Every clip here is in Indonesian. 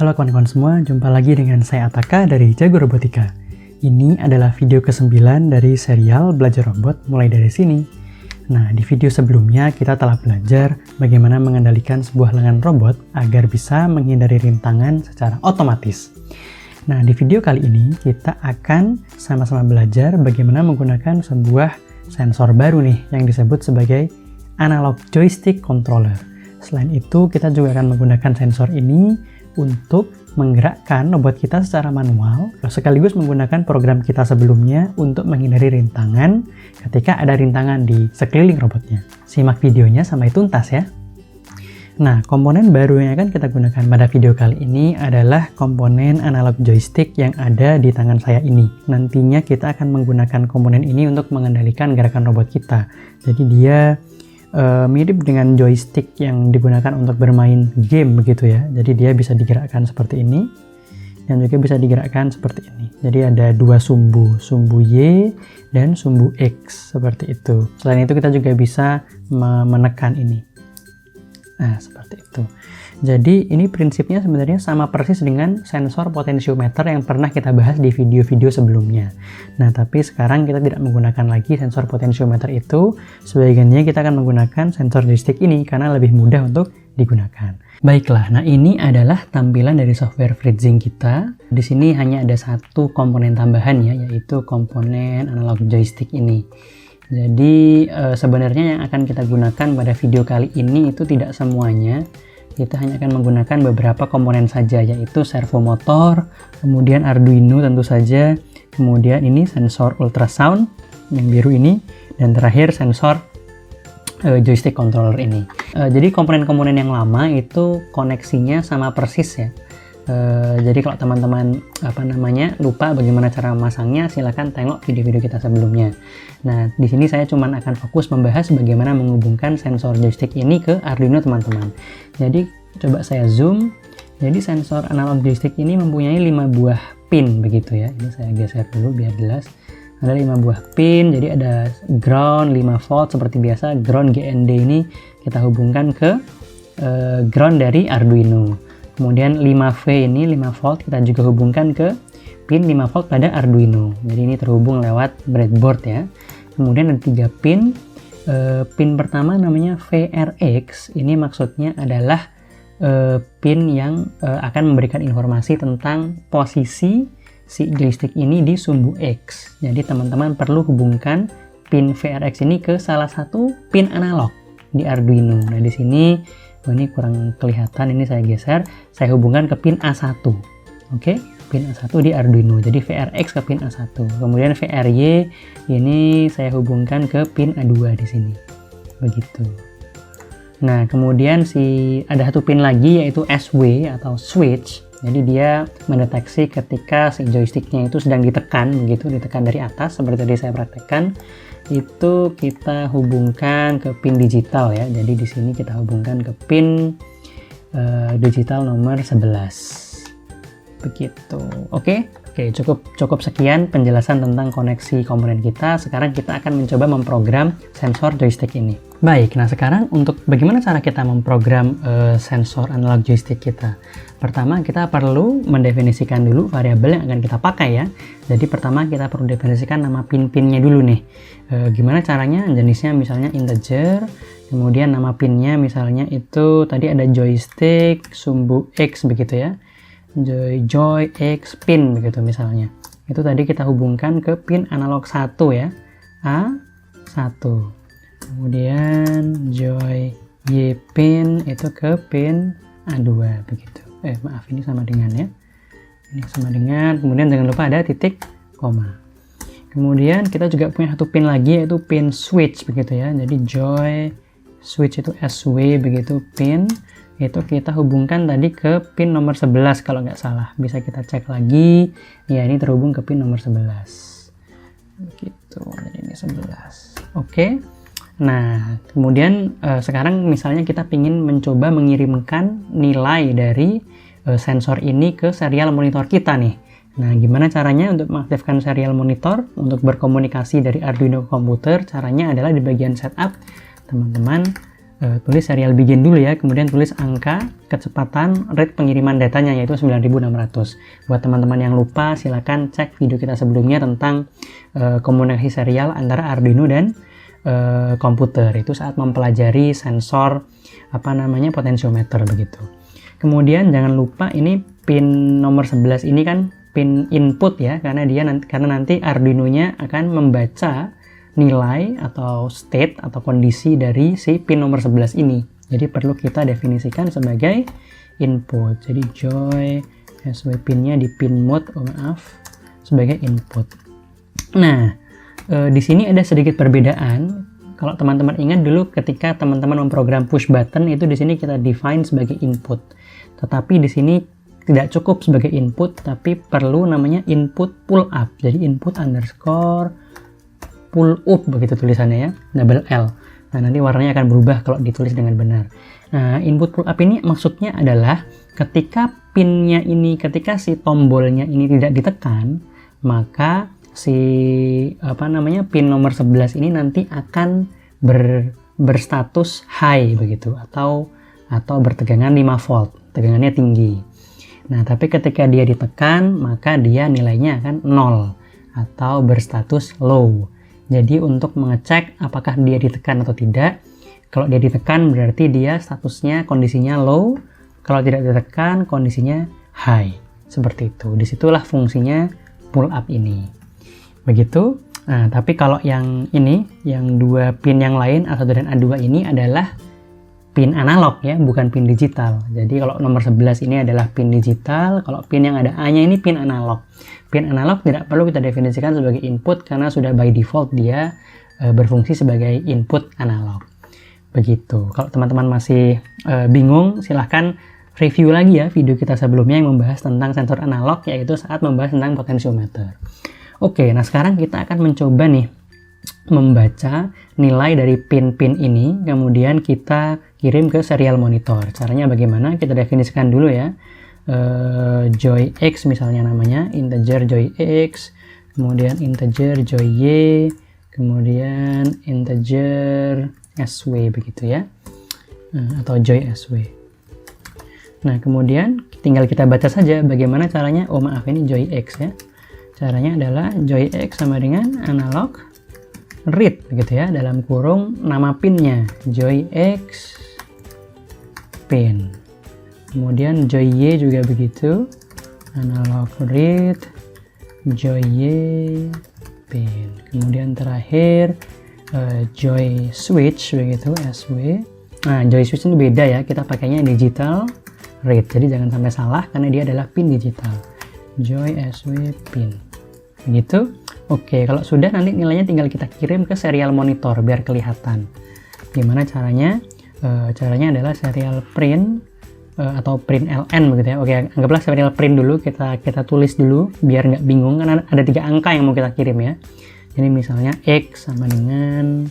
Halo kawan-kawan semua, jumpa lagi dengan saya Ataka dari Jago Robotika. Ini adalah video ke-9 dari serial Belajar Robot mulai dari sini. Nah, di video sebelumnya kita telah belajar bagaimana mengendalikan sebuah lengan robot agar bisa menghindari rintangan secara otomatis. Nah, di video kali ini kita akan sama-sama belajar bagaimana menggunakan sebuah sensor baru nih yang disebut sebagai analog joystick controller. Selain itu, kita juga akan menggunakan sensor ini untuk menggerakkan robot kita secara manual, sekaligus menggunakan program kita sebelumnya untuk menghindari rintangan ketika ada rintangan di sekeliling robotnya. Simak videonya sampai tuntas ya. Nah, komponen baru yang akan kita gunakan pada video kali ini adalah komponen analog joystick yang ada di tangan saya ini. Nantinya kita akan menggunakan komponen ini untuk mengendalikan gerakan robot kita. Jadi dia mirip dengan joystick yang digunakan untuk bermain game begitu ya. Jadi dia bisa digerakkan seperti ini dan juga bisa digerakkan seperti ini. Jadi ada dua sumbu Y dan sumbu X seperti itu. Selain itu kita juga bisa menekan ini. Nah, seperti itu. Jadi ini prinsipnya sebenarnya sama persis dengan sensor potensiometer yang pernah kita bahas di video-video sebelumnya. Nah, tapi sekarang kita tidak menggunakan lagi sensor potensiometer itu. Sebagiannya kita akan menggunakan sensor joystick ini karena lebih mudah untuk digunakan. Baiklah, nah ini adalah tampilan dari software FreeZing kita. Di sini hanya ada satu komponen tambahan ya, yaitu komponen analog joystick ini. Jadi sebenarnya yang akan kita gunakan pada video kali ini itu tidak semuanya. Kita hanya akan menggunakan beberapa komponen saja, yaitu servo motor, kemudian Arduino tentu saja, kemudian ini sensor ultrasound yang biru ini, dan terakhir sensor joystick controller ini. Jadi komponen-komponen yang lama itu koneksinya sama persis ya. Jadi kalau teman-teman lupa bagaimana cara memasangnya, silakan tengok video-video kita sebelumnya. Nah, di sini saya cuma akan fokus membahas bagaimana menghubungkan sensor joystick ini ke Arduino teman-teman. Jadi coba saya zoom. Jadi sensor analog joystick ini mempunyai 5 buah pin begitu ya. Ini saya geser dulu biar jelas. Ada 5 buah pin. Jadi ada ground 5 volt seperti biasa. Ground GND ini kita hubungkan ke ground dari Arduino. Kemudian 5V ini 5 volt kita juga hubungkan ke pin 5 volt pada Arduino. Jadi ini terhubung lewat breadboard ya. Kemudian ada 3 pin. Pin pertama namanya VRX. Ini maksudnya adalah pin yang akan memberikan informasi tentang posisi si joystick ini di sumbu X. Jadi teman-teman perlu hubungkan pin VRX ini ke salah satu pin analog di Arduino. Nah, di sini ini kurang kelihatan, ini saya geser, saya hubungkan ke pin A1. Oke, pin A1 di Arduino. Jadi VRX ke pin A1. Kemudian VRY ini saya hubungkan ke pin A2 di sini. Begitu. Nah, kemudian ada satu pin lagi yaitu SW atau switch. Jadi dia mendeteksi ketika si joysticknya itu sedang ditekan, begitu, ditekan dari atas seperti tadi saya praktekkan. Itu kita hubungkan ke pin digital ya. Jadi di sini kita hubungkan ke pin digital nomor 11. Begitu. Oke, cukup sekian penjelasan tentang koneksi komponen kita. Sekarang kita akan mencoba memprogram sensor joystick ini. Baik, nah sekarang untuk bagaimana cara kita memprogram sensor analog joystick kita. Pertama, kita perlu mendefinisikan dulu variabel yang akan kita pakai ya. Jadi pertama kita perlu definisikan nama pin-pinnya dulu nih. Gimana caranya? Jenisnya misalnya integer, kemudian nama pinnya misalnya itu tadi ada joystick sumbu X begitu ya. Joy X pin begitu misalnya. Itu tadi kita hubungkan ke pin analog 1 ya. A1. Kemudian joy Y pin itu ke pin A2 begitu. Maaf, ini sama dengan ya. Ini sama dengan, kemudian jangan lupa ada titik koma. Kemudian kita juga punya satu pin lagi yaitu pin switch begitu ya. Jadi joy switch itu SW begitu pin. Itu kita hubungkan tadi ke pin nomor 11 kalau nggak salah. Bisa kita cek lagi. Ya, ini terhubung ke pin nomor 11. Begitu. Jadi ini 11. Oke. Nah, kemudian sekarang misalnya kita ingin mencoba mengirimkan nilai dari sensor ini ke serial monitor kita nih. Nah, gimana caranya untuk mengaktifkan serial monitor untuk berkomunikasi dari Arduino ke komputer? Caranya adalah di bagian setup, teman-teman tulis serial begin dulu ya, kemudian tulis angka kecepatan rate pengiriman datanya yaitu 9600. Buat teman-teman yang lupa, silakan cek video kita sebelumnya tentang komunikasi serial antara Arduino dan komputer. Itu saat mempelajari sensor potensiometer begitu. Kemudian jangan lupa ini pin nomor 11 ini kan pin input ya, karena nanti Arduino-nya akan membaca nilai atau state atau kondisi dari si pin nomor 11 ini. Jadi perlu kita definisikan sebagai input. Jadi joy SW pinnya di pin mode, sebagai input. Nah, di sini ada sedikit perbedaan. Kalau teman-teman ingat dulu ketika teman-teman memprogram push button itu di sini kita define sebagai input. Tetapi di sini tidak cukup sebagai input, tapi perlu namanya input pull up. Jadi input underscore pull up begitu tulisannya ya, double L. Nah, nanti warnanya akan berubah kalau ditulis dengan benar. Nah, input pull up ini maksudnya adalah ketika pinnya ini, ketika si tombolnya ini tidak ditekan, maka si pin nomor 11 ini nanti akan berstatus high begitu atau bertegangan 5 volt, tegangannya tinggi. Nah, tapi ketika dia ditekan, maka dia nilainya akan 0 atau berstatus low. Jadi untuk mengecek apakah dia ditekan atau tidak, kalau dia ditekan berarti dia statusnya kondisinya low, kalau tidak ditekan kondisinya high. Seperti itu. Disitulah fungsinya pull up ini. Begitu. Nah, tapi kalau yang ini, yang dua pin yang lain A1 dan A2 ini adalah pin analog ya, bukan pin digital. Jadi kalau nomor 11 ini adalah pin digital, kalau pin yang ada A-nya ini pin analog. Pin analog tidak perlu kita definisikan sebagai input karena sudah by default dia berfungsi sebagai input analog. Begitu. Kalau teman-teman masih bingung, silahkan review lagi ya video kita sebelumnya yang membahas tentang sensor analog, yaitu saat membahas tentang potensiometer. Oke, nah sekarang kita akan mencoba nih membaca nilai dari pin-pin ini, kemudian kita kirim ke serial monitor. Caranya bagaimana? Kita definisikan dulu ya. Joy X misalnya namanya, integer joy X, kemudian integer joy Y, kemudian integer SW begitu ya, atau joy SW. Nah, kemudian tinggal kita baca saja bagaimana caranya. Oh maaf, ini joy X ya. Caranya adalah joy X sama dengan analog read begitu ya, dalam kurung nama pinnya joy X pin. Kemudian joy Y juga begitu, analog read joy Y pin. Kemudian terakhir joy switch begitu, SW. Nah, joy switch ini beda ya, kita pakainya digital read, jadi jangan sampai salah karena dia adalah pin digital. Joy SW pin begitu. Oke, kalau sudah nanti nilainya tinggal kita kirim ke serial monitor biar kelihatan. Gimana caranya? Caranya adalah serial print atau print LN begitu ya. Oke, anggaplah serial print dulu, kita tulis dulu biar nggak bingung karena ada 3 angka yang mau kita kirim ya. Jadi misalnya X sama dengan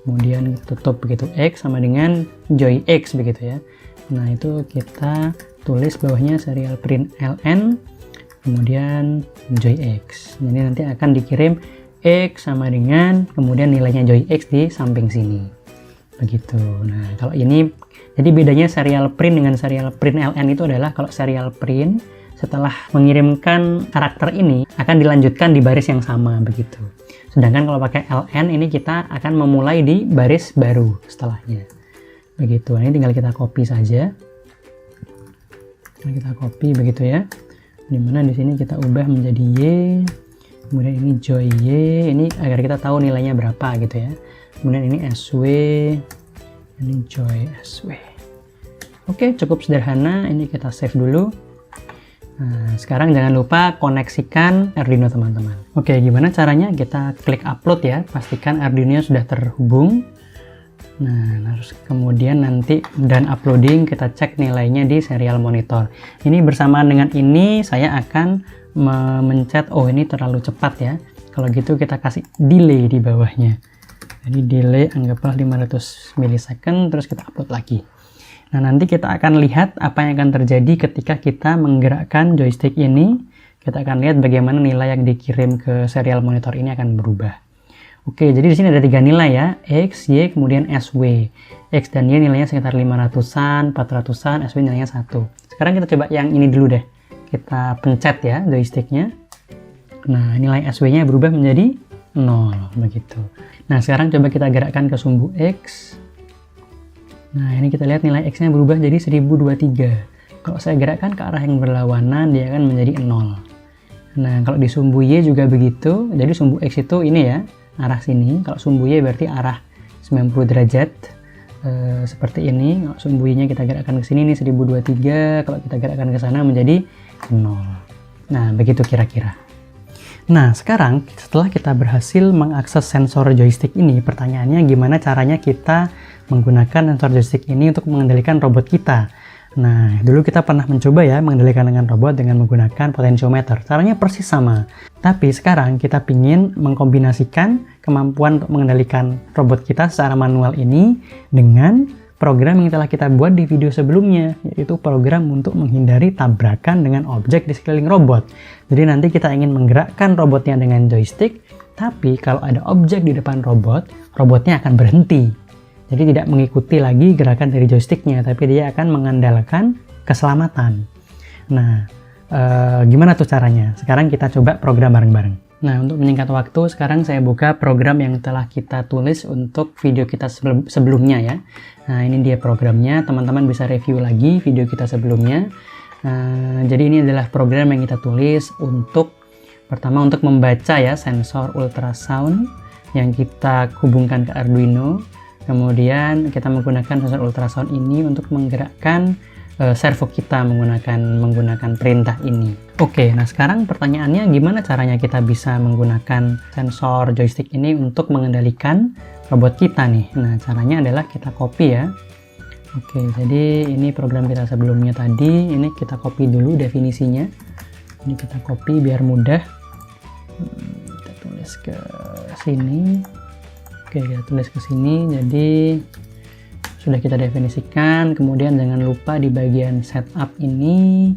kemudian tutup begitu, X sama dengan joy X begitu ya. Nah, itu kita tulis bawahnya serial print LN kemudian joy X. Jadi nanti akan dikirim X sama dengan kemudian nilainya joy X di samping sini begitu. Nah, kalau ini jadi bedanya serial print dengan serial print LN itu adalah kalau serial print setelah mengirimkan karakter ini akan dilanjutkan di baris yang sama begitu. Sedangkan kalau pakai LN ini kita akan memulai di baris baru setelahnya. Begitu. Ini tinggal kita copy saja. Kita copy begitu ya. Dimana di sini kita ubah menjadi Y. Kemudian ini joy Y, ini agar kita tahu nilainya berapa gitu ya. Kemudian ini SW, ini joy SW. Oke, cukup sederhana. Ini kita save dulu. Nah, sekarang jangan lupa koneksikan Arduino teman-teman. Oke, gimana caranya? Kita klik upload ya, pastikan Arduino sudah terhubung. Nah, terus kemudian nanti dan uploading kita cek nilainya di serial monitor. Ini bersamaan dengan ini saya akan mencet, oh ini terlalu cepat ya. Kalau gitu kita kasih delay di bawahnya. Jadi delay anggaplah 500 milisecond, terus kita upload lagi. Nah, nanti kita akan lihat apa yang akan terjadi ketika kita menggerakkan joystick ini. Kita akan lihat bagaimana nilai yang dikirim ke serial monitor ini akan berubah. Oke, jadi di sini ada 3 nilai ya, X, Y, kemudian SW. X dan Y nilainya sekitar 500-an, 400-an, SW nilainya 1. Sekarang kita coba yang ini dulu deh. Kita pencet ya joysticknya. Nah, nilai SW-nya berubah menjadi 0, begitu. Nah, sekarang coba kita gerakkan ke sumbu X. Nah, ini kita lihat nilai X-nya berubah jadi 1023. Kalau saya gerakkan ke arah yang berlawanan, dia akan menjadi 0. Nah, kalau di sumbu Y juga begitu. Jadi sumbu X itu ini ya, arah sini. Kalau sumbu Y berarti arah 90 derajat. Seperti ini. Kalau sumbu Y-nya kita gerakkan ke sini nih 1023. Kalau kita gerakkan ke sana menjadi 0. Nah, begitu kira-kira. Nah, sekarang setelah kita berhasil mengakses sensor joystick ini, pertanyaannya gimana caranya kita menggunakan sensor joystick ini untuk mengendalikan robot kita. Nah, dulu kita pernah mencoba ya mengendalikan dengan robot dengan menggunakan potentiometer. Caranya persis sama. Tapi sekarang kita ingin mengkombinasikan kemampuan untuk mengendalikan robot kita secara manual ini dengan program yang telah kita buat di video sebelumnya, yaitu program untuk menghindari tabrakan dengan objek di sekeliling robot. Jadi nanti kita ingin menggerakkan robotnya dengan joystick, tapi kalau ada objek di depan robot, robotnya akan berhenti. Jadi tidak mengikuti lagi gerakan dari joysticknya, tapi dia akan mengandalkan keselamatan. Nah, gimana tuh caranya? Sekarang kita coba program bareng-bareng. Nah, untuk menyingkat waktu, sekarang saya buka program yang telah kita tulis untuk video kita sebelumnya ya. Nah, ini dia programnya. Teman-teman bisa review lagi video kita sebelumnya. Jadi ini adalah program yang kita tulis untuk, pertama untuk membaca ya sensor ultrasound yang kita hubungkan ke Arduino. Kemudian kita menggunakan sensor ultrasound ini untuk menggerakkan servo kita menggunakan perintah ini. Oke, nah sekarang pertanyaannya gimana caranya kita bisa menggunakan sensor joystick ini untuk mengendalikan robot kita nih. Nah, caranya adalah kita copy ya. Oke, jadi ini program kita sebelumnya tadi, ini kita copy dulu definisinya. Ini kita copy biar mudah. Kita tulis ke sini. Oke, kita tulis ke sini. Jadi sudah kita definisikan. Kemudian jangan lupa di bagian setup ini,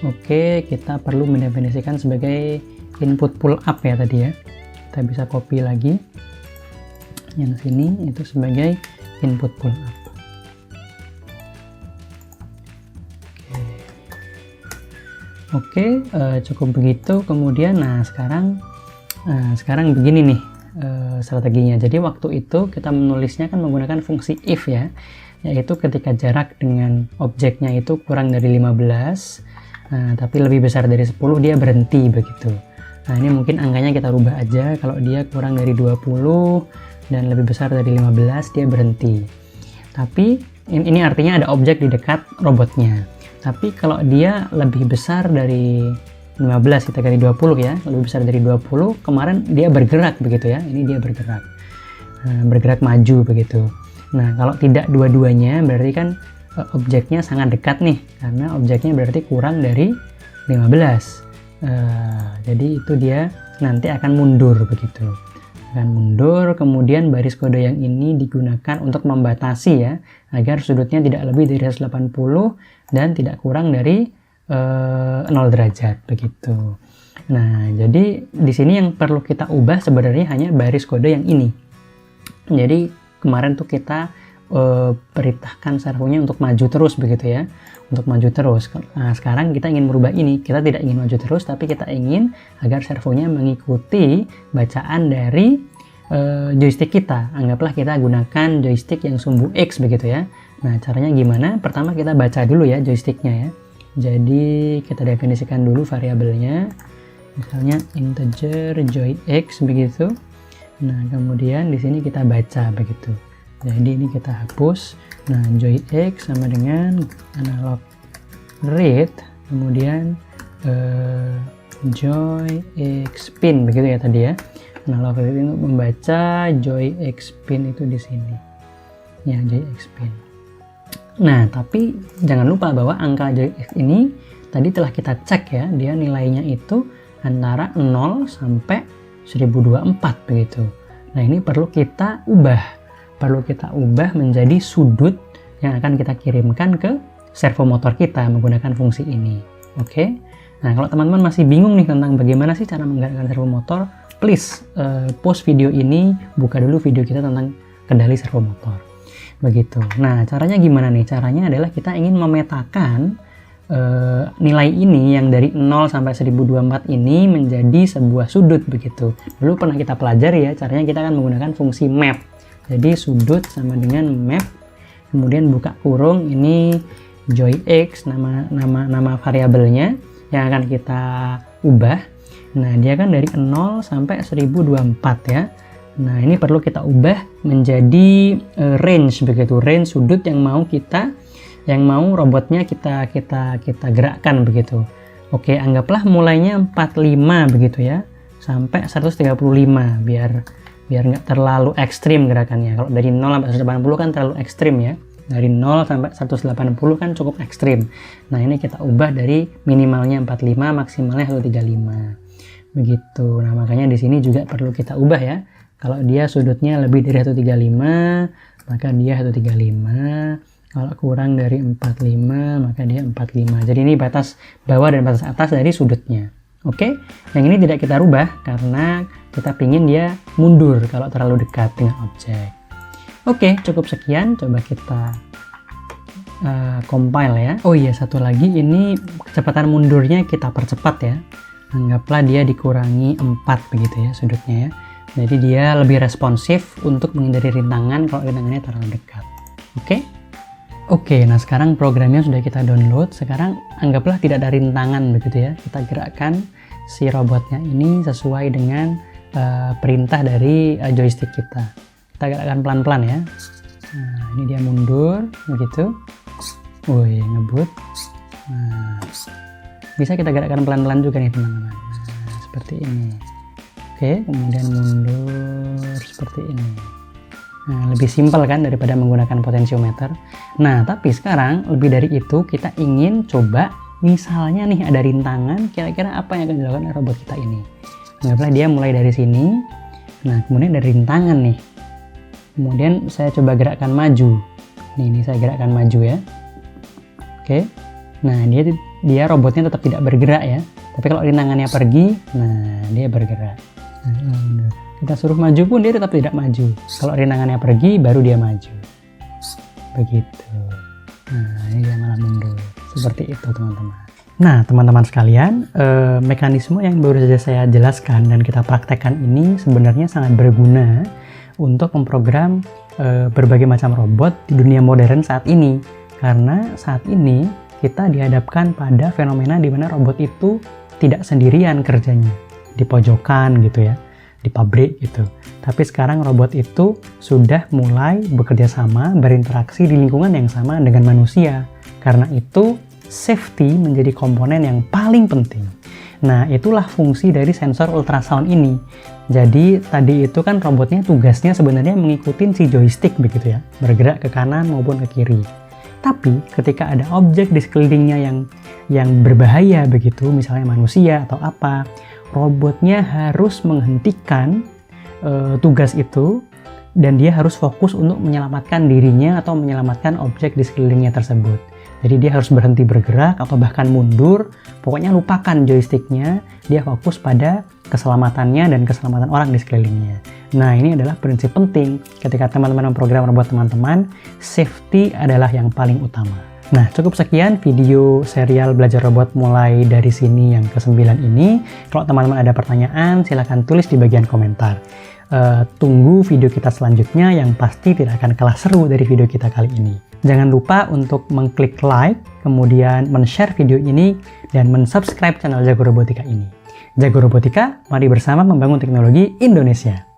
oke, kita perlu mendefinisikan sebagai input pull up ya tadi ya. Kita bisa copy lagi. Yang sini itu sebagai input pull up. Oke, cukup begitu. Kemudian, nah sekarang begini nih. Strateginya. Jadi waktu itu kita menulisnya kan menggunakan fungsi if ya, yaitu ketika jarak dengan objeknya itu kurang dari 15 tapi lebih besar dari 10 dia berhenti begitu. Nah, ini mungkin angkanya kita rubah aja. Kalau dia kurang dari 20 dan lebih besar dari 15 dia berhenti. Tapi ini artinya ada objek di dekat robotnya. Tapi kalau dia lebih besar dari 15 kita kali 20 ya, lebih besar dari 20, kemarin dia bergerak begitu ya, ini dia bergerak, bergerak maju begitu. Nah, kalau tidak dua-duanya berarti kan objeknya sangat dekat nih, karena objeknya berarti kurang dari 15. Jadi itu dia nanti akan mundur begitu, akan mundur. Kemudian baris kode yang ini digunakan untuk membatasi ya, agar sudutnya tidak lebih dari 180 dan tidak kurang dari 0 derajat begitu. Nah, jadi di sini yang perlu kita ubah sebenarnya hanya baris kode yang ini. Jadi kemarin tuh kita perintahkan servonya untuk maju terus begitu ya, untuk maju terus. Nah, sekarang kita ingin merubah ini. Kita tidak ingin maju terus, tapi kita ingin agar servonya mengikuti bacaan dari joystick kita. Anggaplah kita gunakan joystick yang sumbu X begitu ya. Nah, caranya gimana? Pertama kita baca dulu ya joysticknya ya. Jadi kita definisikan dulu variabelnya, misalnya integer joy x begitu. Nah, kemudian di sini kita baca begitu. Jadi ini kita hapus. Nah, joy x sama dengan analog read, kemudian joy x pin begitu ya tadi ya. Analog read untuk membaca, joy x pin itu di sini. Ya, joy x pin. Nah, tapi jangan lupa bahwa angka joyx ini tadi telah kita cek ya, dia nilainya itu antara 0 sampai 1024 begitu. Nah, ini perlu kita ubah menjadi sudut yang akan kita kirimkan ke servo motor kita menggunakan fungsi ini. Oke. Nah, kalau teman-teman masih bingung nih tentang bagaimana sih cara menggerakkan servo motor, please pause video ini, buka dulu video kita tentang kendali servo motor. Begitu. Nah, caranya gimana nih? Caranya adalah kita ingin memetakan nilai ini yang dari 0 sampai 1024 ini menjadi sebuah sudut begitu. Dulu pernah kita pelajari ya, caranya kita akan menggunakan fungsi map. Jadi sudut sama dengan map, kemudian buka kurung, ini joy x, nama variabelnya yang akan kita ubah. Nah, dia kan dari 0 sampai 1024 ya. Nah, ini perlu kita ubah menjadi range begitu, range sudut yang mau robotnya kita gerakkan begitu. Oke, anggaplah mulainya 45 begitu ya, sampai 135 biar nggak terlalu ekstrim gerakannya. Kalau dari 0 sampai 180 kan terlalu ekstrim ya. Dari 0 sampai 180 kan cukup ekstrim. Nah, ini kita ubah dari minimalnya 45, maksimalnya 135. Begitu. Nah, makanya di sini juga perlu kita ubah ya. Kalau dia sudutnya lebih dari 135, maka dia 135. Kalau kurang dari 45, maka dia 45. Jadi ini batas bawah dan batas atas dari sudutnya. Oke, yang ini tidak kita rubah karena kita pingin dia mundur kalau terlalu dekat dengan objek. Oke, cukup sekian. Coba kita compile ya. Oh iya, satu lagi, ini kecepatan mundurnya kita percepat ya. Anggaplah dia dikurangi 4 begitu ya sudutnya ya. Jadi dia lebih responsif untuk menghindari rintangan kalau rintangannya terlalu dekat. Oke, nah sekarang programnya sudah kita download. Sekarang anggaplah tidak ada rintangan begitu ya. Kita gerakkan si robotnya ini sesuai dengan perintah dari joystick kita. Kita gerakkan pelan-pelan ya. Nah, ini dia mundur begitu. Wih, ngebut. Nah, bisa kita gerakkan pelan-pelan juga nih teman-teman. Nah, seperti ini. Oke, kemudian mundur seperti ini. Nah, lebih simpel kan daripada menggunakan potensiometer. Nah, tapi sekarang lebih dari itu kita ingin coba, misalnya nih ada rintangan, kira-kira apa yang akan dilakukan oleh robot kita ini. Anggaplah dia mulai dari sini. Nah, kemudian ada rintangan nih. Kemudian saya coba gerakkan maju. Ini saya gerakkan maju ya. Oke. Nah, dia robotnya tetap tidak bergerak ya. Tapi kalau rintangannya pergi, nah dia bergerak. Nah, kita suruh maju pun dia tetap tidak maju. Kalau rintangannya pergi, baru dia maju. Begitu. Nah, ini dia malah mundur. Seperti itu teman-teman. Nah, teman-teman sekalian, mekanisme yang baru saja saya jelaskan dan kita praktekkan ini sebenarnya sangat berguna untuk memprogram berbagai macam robot di dunia modern saat ini. Karena saat ini kita dihadapkan pada fenomena di mana robot itu tidak sendirian kerjanya di pojokan gitu ya, di pabrik gitu. Tapi sekarang robot itu sudah mulai bekerja sama, berinteraksi di lingkungan yang sama dengan manusia. Karena itu safety menjadi komponen yang paling penting. Nah, itulah fungsi dari sensor ultrasound ini. Jadi tadi itu kan robotnya tugasnya sebenarnya mengikuti si joystick begitu ya, bergerak ke kanan maupun ke kiri. Tapi ketika ada objek di sekelilingnya yang berbahaya begitu, misalnya manusia atau apa, robotnya harus menghentikan tugas itu dan dia harus fokus untuk menyelamatkan dirinya atau menyelamatkan objek di sekelilingnya tersebut. Jadi dia harus berhenti bergerak atau bahkan mundur, pokoknya lupakan joysticknya, dia fokus pada keselamatannya dan keselamatan orang di sekelilingnya. Nah, ini adalah prinsip penting ketika teman-teman memprogram robot teman-teman, safety adalah yang paling utama. Nah, cukup sekian video serial belajar robot mulai dari sini yang ke-9 ini. Kalau teman-teman ada pertanyaan, silahkan tulis di bagian komentar. Tunggu video kita selanjutnya yang pasti tidak akan kalah seru dari video kita kali ini. Jangan lupa untuk mengklik like, kemudian men-share video ini, dan men-subscribe channel Jago Robotika ini. Jago Robotika, mari bersama membangun teknologi Indonesia.